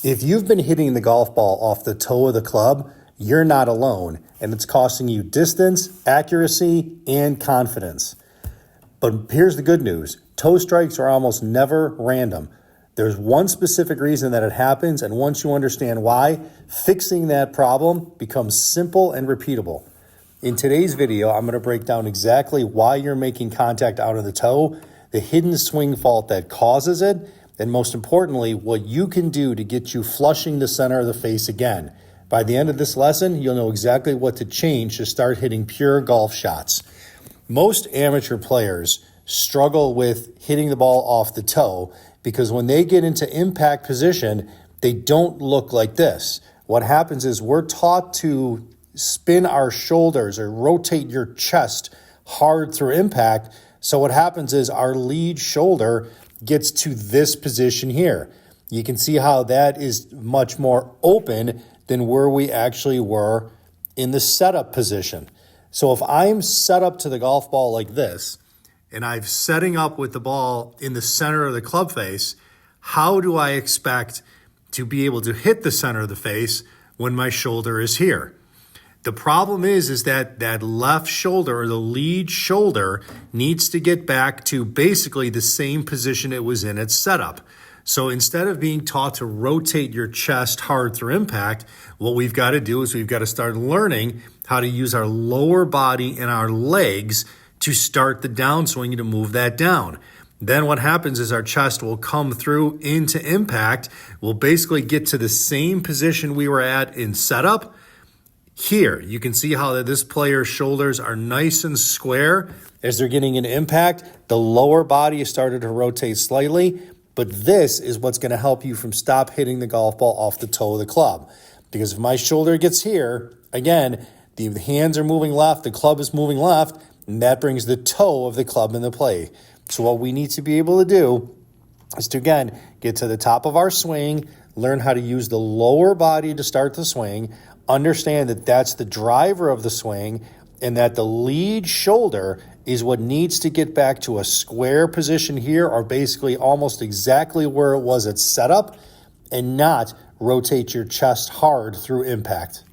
If you've been hitting the golf ball off the toe of the club, you're not alone, and it's costing you distance, accuracy, and confidence. But here's the good news. Toe strikes are almost never random. There's one specific reason that it happens, and once you understand why, fixing that problem becomes simple and repeatable. In today's video, I'm going to break down exactly why you're making contact out of the toe, the hidden swing fault that causes it, and most importantly, what you can do to get you flushing the center of the face again. By the end of this lesson, you'll know exactly what to change to start hitting pure golf shots. Most amateur players struggle with hitting the ball off the toe because when they get into impact position, they don't look like this. What happens is we're taught to spin our shoulders or rotate your chest hard through impact. So what happens is our lead shoulder gets to this position here. You can see how that is much more open than where we actually were in the setup position. So if I'm set up to the golf ball like this, and I'm setting up with the ball in the center of the club face, how do I expect to be able to hit the center of the face when my shoulder is here? The problem is that left shoulder or the lead shoulder needs to get back to basically the same position it was in at setup. So instead of being taught to rotate your chest hard through impact, what we've got to do is we've got to start learning how to use our lower body and our legs to start the downswing to move that down. Then what happens is our chest will come through into impact. We'll basically get to the same position we were at in setup. Here, you can see how this player's shoulders are nice and square. As they're getting an impact, the lower body has started to rotate slightly, but this is what's going to help you from stop hitting the golf ball off the toe of the club. Because if my shoulder gets here, again, the hands are moving left, the club is moving left, and that brings the toe of the club into play. So what we need to be able to do is to, again, get to the top of our swing, learn how to use the lower body to start the swing, understand that that's the driver of the swing and that the lead shoulder is what needs to get back to a square position here or basically almost exactly where it was at setup and not rotate your chest hard through impact.